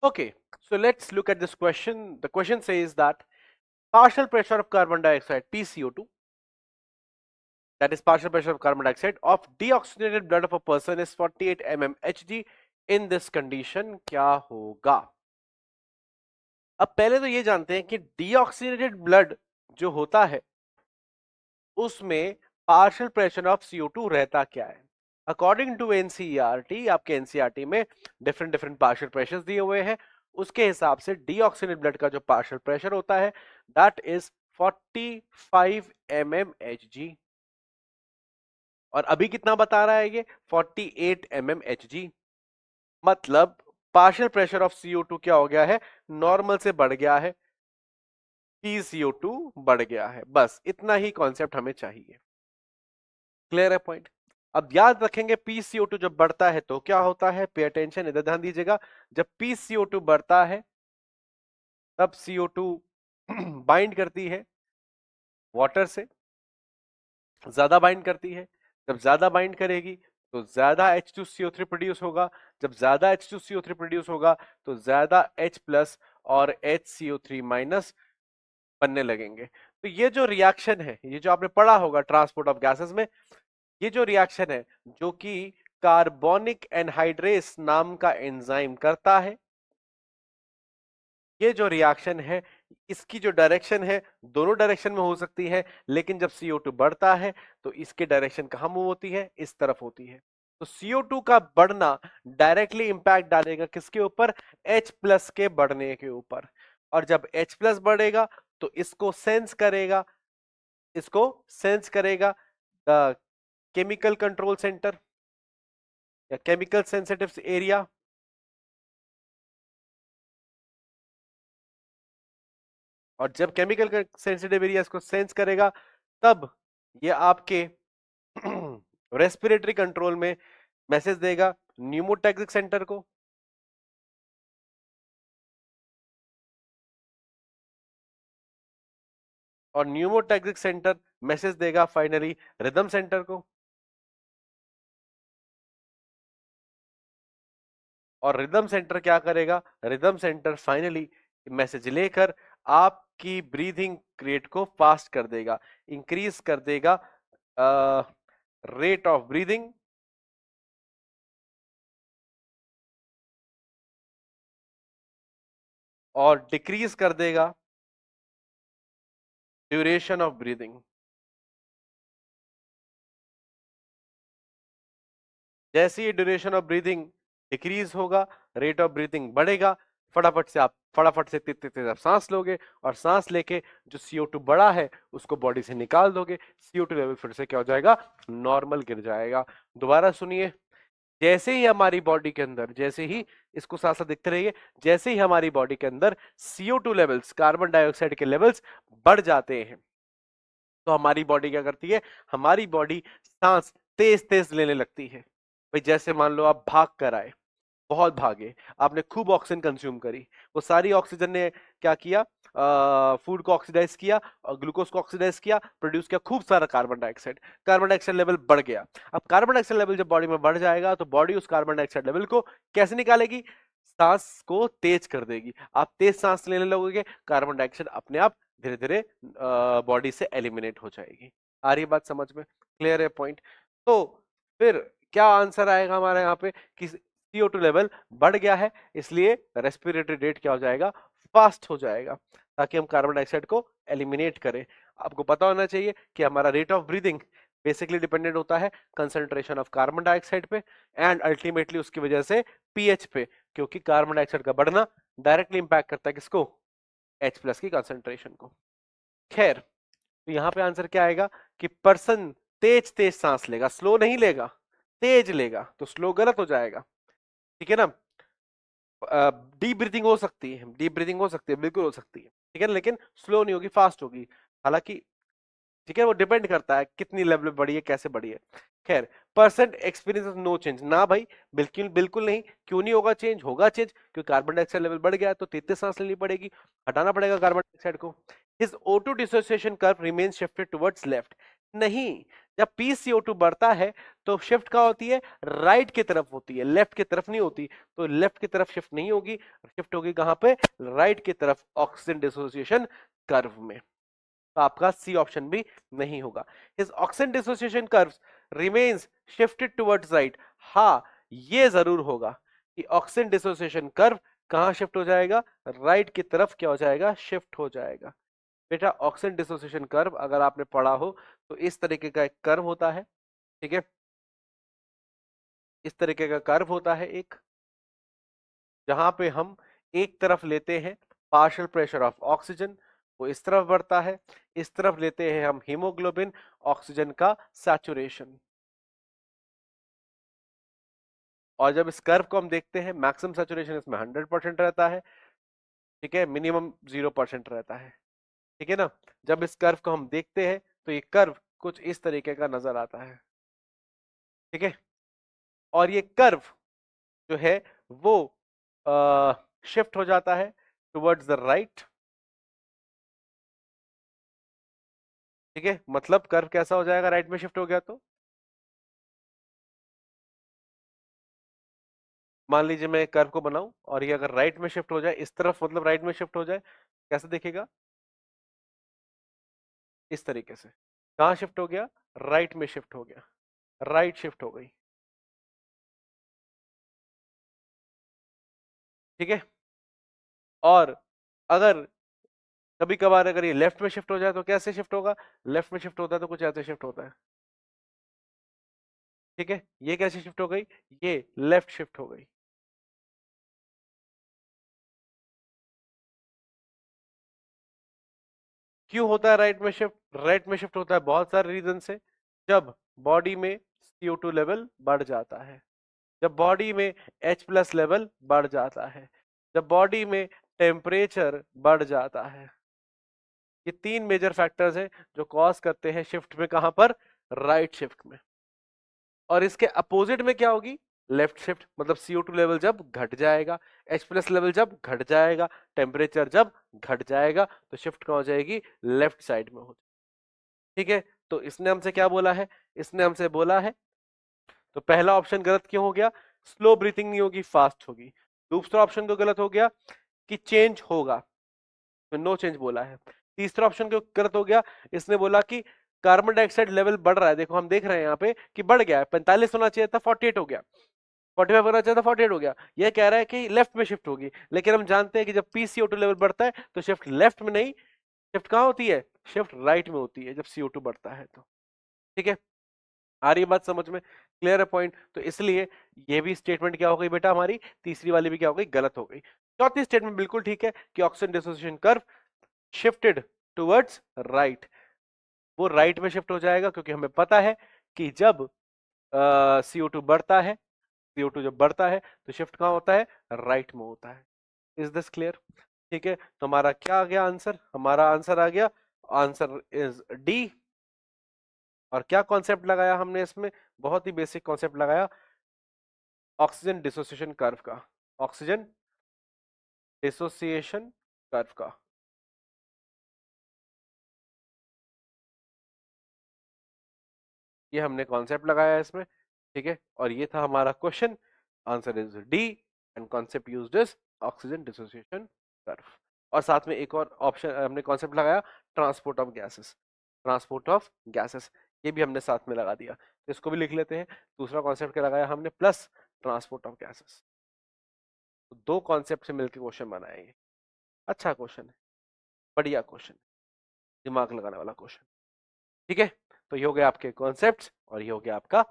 Okay, so let's look at this question. The question says that partial pressure of carbon dioxide PCO2, that is partial pressure of carbon dioxide of deoxygenated blood of a person is 48 mm Hg. In this condition क्या होगा? अब पहले तो ये जानते हैं कि deoxygenated blood जो होता है उसमें पार्शियल प्रेशर ऑफ CO2 रहता क्या है। अकॉर्डिंग टू एनसीईआरटी, आपके एनसीईआरटी में डिफरेंट डिफरेंट पार्शियल प्रेशर्स दिए हुए हैं, उसके हिसाब से डीऑक्सीनेटेड ब्लड का जो पार्शियल प्रेशर होता है दैट इज 45 mm Hg। और अभी कितना बता रहा है ये? 48 mm Hg। मतलब पार्शियल प्रेशर ऑफ CO2 क्या हो गया है? नॉर्मल से बढ़ गया है, PCO2 बढ़ गया है। बस इतना ही कॉन्सेप्ट हमें चाहिए। क्लियर है पॉइंट? अब याद रखेंगे PCO2 जब बढ़ता है तो क्या होता है? पे अटेंशन, इधर ध्यान दीजिएगा। जब PCO2 बढ़ता है तब CO2 बाइंड करती है वाटर से, ज्यादा बाइंड करती है। जब ज्यादा बाइंड करेगी तो ज्यादा H2CO3 प्रोड्यूस होगा। जब ज्यादा H2CO3 प्रोड्यूस होगा तो ज्यादा H प्लस और HCO3 माइनस बनने लगेंगे। तो ये जो रिएक्शन है, ये जो आपने पढ़ा होगा ट्रांसपोर्ट ऑफ गैसेस में, ये जो रिएक्शन है जो कि कार्बोनिक एनहाइड्रेस नाम का एंजाइम करता है, ये जो रिएक्शन है इसकी जो डायरेक्शन है दोनों डायरेक्शन में हो सकती है, लेकिन जब CO2 बढ़ता है तो इसकी डायरेक्शन कहां मूव होती है? इस तरफ होती है। तो CO2 का बढ़ना डायरेक्टली इंपैक्ट डालेगा किसके ऊपर? H प्लस के बढ़ने के ऊपर। और जब H प्लस बढ़ेगा तो इसको सेंस करेगा, इसको सेंस करेगा द केमिकल कंट्रोल सेंटर या केमिकल सेंसिटिव एरिया। और जब केमिकल सेंसिटिव एरिया इसको सेंस करेगा तब ये आपके रेस्पिरेटरी कंट्रोल में मैसेज देगा न्यूमोटैक्सिक सेंटर को, और न्यूमोटैक्सिक सेंटर मैसेज देगा फाइनली रिदम सेंटर को, और रिदम सेंटर क्या करेगा? रिदम सेंटर फाइनली मैसेज लेकर आपकी ब्रीथिंग रेट को फास्ट कर देगा, इंक्रीज कर देगा रेट ऑफ ब्रीदिंग, और डिक्रीज कर देगा ड्यूरेशन ऑफ ब्रीदिंग। जैसे ही ड्यूरेशन ऑफ ब्रीदिंग डिक्रीज होगा, रेट ऑफ ब्रीदिंग बढ़ेगा, फटाफट से तेज तेज आप सांस लोगे, और सांस लेके जो CO2 बढ़ा है उसको बॉडी से निकाल दोगे। CO2 लेवल फिर से क्या हो जाएगा? नॉर्मल गिर जाएगा। दोबारा सुनिए, जैसे ही हमारी बॉडी के अंदर, जैसे ही, इसको साथ साथ देखते रहिए, जैसे ही हमारी बॉडी के अंदर CO2 लेवल्स, कार्बन डाइऑक्साइड के लेवल्स बढ़ जाते हैं तो हमारी बॉडी क्या करती है? हमारी बॉडी सांस तेज तेज लेने लगती है। भाई जैसे मान लो आप भाग कर आए, बहुत भागे, आपने खूब ऑक्सीजन कंज्यूम करी, वो सारी ऑक्सीजन ने क्या किया? फूड को ऑक्सीडाइज किया और ग्लूकोज को ऑक्सीडाइज किया, प्रोड्यूस किया खूब सारा carbon dioxide. Carbon dioxide level बढ़ गया। अब कार्बन डाइऑक्साइड लेवल जब बॉडी में बढ़ जाएगा तो बॉडी उस कार्बन डाइऑक्साइड लेवल को कैसे निकालेगी? सांस को तेज कर देगी। आप तेज सांस लेने लगोगे, कार्बन डाइऑक्साइड अपने आप धीरे धीरे बॉडी से एलिमिनेट हो जाएगी। आ रही बात समझ में? क्लियर है पॉइंट? तो फिर क्या आंसर आएगा हमारे यहाँ पे कि CO2 लेवल बढ़ गया है, इसलिए रेस्पिरेटरी रेट क्या हो जाएगा? फास्ट हो जाएगा, ताकि हम कार्बन डाइऑक्साइड को एलिमिनेट करें। आपको पता होना चाहिए कि हमारा rate of breathing basically dependent होता है कंसंट्रेशन ऑफ कार्बन डाइऑक्साइड पे, एंड अल्टीमेटली उसकी वजह से पीएच पे, क्योंकि कार्बन डाइऑक्साइड का बढ़ना डायरेक्टली इंपैक्ट करता है किसको? H प्लस की कंसंट्रेशन को। खैर, तो यहां पे आंसर क्या आएगा कि पर्सन तेज तेज सांस लेगा, स्लो नहीं लेगा, तेज लेगा, तो स्लो गलत हो जाएगा। ठीक है ना? डीप ब्रीथिंग हो सकती है, डीप ब्रीथिंग हो सकती है, बिल्कुल हो सकती है, ठीक है, लेकिन स्लो नहीं होगी, फास्ट होगी। हालांकि ठीक है, वो डिपेंड करता है कितनी लेवल में बढ़ी है, कैसे बढ़ी है। खैर, परसेंट एक्सपीरियंस नो चेंज, ना भाई, बिल्कुल बिल्कुल नहीं। क्यों नहीं होगा चेंज? होगा चेंज, क्योंकि कार्बन डाइऑक्साइड लेवल बढ़ गया तो तेज सांस लेनी पड़ेगी, हटाना पड़ेगा कार्बन डाइऑक्साइड को। His O2 dissociation curve remains shifted towards left. नहीं, जब PCO2 बढ़ता है तो शिफ्ट कहाँ होती है, राइट की तरफ होती है, लेफ्ट की तरफ नहीं होती। तो लेफ्ट की तरफ शिफ्ट नहीं होगी, शिफ्ट होगी कहां पे, राइट की तरफ, ऑक्सीजन डिसोसिएशन कर्व में। तो आपका सी ऑप्शन भी नहीं होगा। His oxygen dissociation curve remains shifted towards right. हाँ, ये जरूर होगा कि ऑक्सीजन डिसोसिएशन कर्व कहां शिफ्ट हो जाएगा, राइट की तरफ क्या हो जाएगा, शिफ्ट हो जाएगा। बेटा ऑक्सीजन डिसोसिएशन कर्व अगर आपने पढ़ा हो तो इस तरीके का एक कर्व होता है, ठीक है, इस तरीके का कर्व होता है एक, जहां पे हम एक तरफ लेते हैं पार्शियल प्रेशर ऑफ ऑक्सीजन, वो इस तरफ बढ़ता है, इस तरफ लेते हैं हम हीमोग्लोबिन, ऑक्सीजन का सैचुरेशन। और जब इस कर्व को हम देखते हैं, मैक्सिमम सैचुरेशन इसमें 100% रहता है, ठीक है, मिनिमम 0% रहता है, ठीक है ना। जब इस कर्व को हम देखते हैं तो ये कर्व कुछ इस तरीके का नजर आता है, ठीक है। और ये कर्व जो है वो शिफ्ट हो जाता है टुवर्ड्स द राइट, ठीक है। मतलब कर्व कैसा हो जाएगा, राइट में शिफ्ट हो गया तो मान लीजिए मैं कर्व को बनाऊं और ये अगर राइट में शिफ्ट हो जाए, इस तरफ मतलब राइट में शिफ्ट हो जाए, कैसे दिखेगा, इस तरीके से। कहां शिफ्ट हो गया, राइट में शिफ्ट हो गया, राइट शिफ्ट हो गई, ठीक है। और अगर कभी कभार अगर ये लेफ्ट में शिफ्ट हो जाए तो कैसे शिफ्ट होगा, लेफ्ट में शिफ्ट होता है तो कुछ ऐसे शिफ्ट होता है, ठीक है। ये कैसे शिफ्ट हो गई, ये लेफ्ट शिफ्ट हो गई। क्यों होता है राइट में शिफ्ट, राइट में शिफ्ट होता है बहुत सारे रीजन से। जब बॉडी में CO2 लेवल बढ़ जाता है, जब बॉडी में H+ लेवल बढ़ जाता है, जब बॉडी में टेम्परेचर बढ़ जाता है, ये तीन मेजर फैक्टर्स हैं जो कॉज करते हैं शिफ्ट में, कहां पर, राइट शिफ्ट में। और इसके अपोजिट में क्या होगी, लेफ्ट शिफ्ट, मतलब CO2 लेवल जब घट जाएगा, H+ लेवल जब घट जाएगा, टेम्परेचर जब घट जाएगा, तो शिफ्ट कहां हो जाएगी, लेफ्ट साइड में हो, ठीक है। तो इसने हमसे क्या बोला है, इसने हमसे बोला है, तो पहला ऑप्शन गलत क्यों हो गया, स्लो ब्रीथिंग नहीं होगी, फास्ट होगी। दूसरा ऑप्शन क्यों गलत हो गया, कि चेंज होगा, तो नो चेंज बोला है। तीसरा ऑप्शन क्यों गलत हो गया, इसने बोला कि कार्बन डाइऑक्साइड लेवल बढ़ रहा है, देखो हम देख रहे हैं यहाँ पे कि बढ़ गया है, 45 होना चाहिए था 48 हो गया, 45 होना चाहिए था 48 हो गया। यह कह रहा है कि लेफ्ट में शिफ्ट होगी, लेकिन हम जानते हैं कि जब PCO2 लेवल बढ़ता है तो शिफ्ट लेफ्ट में नहीं, शिफ्ट कहाँ होती है, शिफ्ट राइट में होती है जब CO2 बढ़ता है तो, ठीक है। आ रही है बात समझ में, क्लियर है पॉइंट। तो इसलिए ये भी स्टेटमेंट क्या हो गई बेटा हमारी, तीसरी वाली भी क्या हो गई, गलत हो गई। चौथी स्टेटमेंट बिल्कुल ठीक है कि oxygen dissociation curve shifted towards right, वो राइट में शिफ्ट हो जाएगा, क्योंकि हमें पता है कि जब CO2 बढ़ता है, CO2 जब बढ़ता है तो शिफ्ट कहाँ होता है, राइट में होता है। इज दिस क्लियर, ठीक है। तो हमारा क्या आ गया आंसर, हमारा आंसर आ गया, आंसर इज डी। और क्या कॉन्सेप्ट लगाया हमने इसमें, बहुत ही बेसिक कॉन्सेप्ट लगाया, ऑक्सीजन डिसोसिएशन कर्व का, ऑक्सीजन डिसोसिएशन कर्व का। ये हमने कॉन्सेप्ट लगाया है इसमें, ठीक है। और ये था हमारा question, answer is D, and concept used is oxygen dissociation curve. और साथ में एक और ऑप्शन हमने कॉन्सेप्ट लगाया, transport of gases, transport of gases, ये भी हमने साथ में लगा दिया, तो इसको भी लिख लेते हैं। दूसरा कॉन्सेप्ट क्या लगाया हमने, प्लस ट्रांसपोर्ट ऑफ गैसेस। तो दो कॉन्सेप्ट से मिलकर क्वेश्चन बनाएंगे। अच्छा क्वेश्चन है, बढ़िया क्वेश्चन, दिमाग लगाने वाला क्वेश्चन, ठीक है। तो ये हो गया आपके कॉन्सेप्ट्स और ये हो गया आपका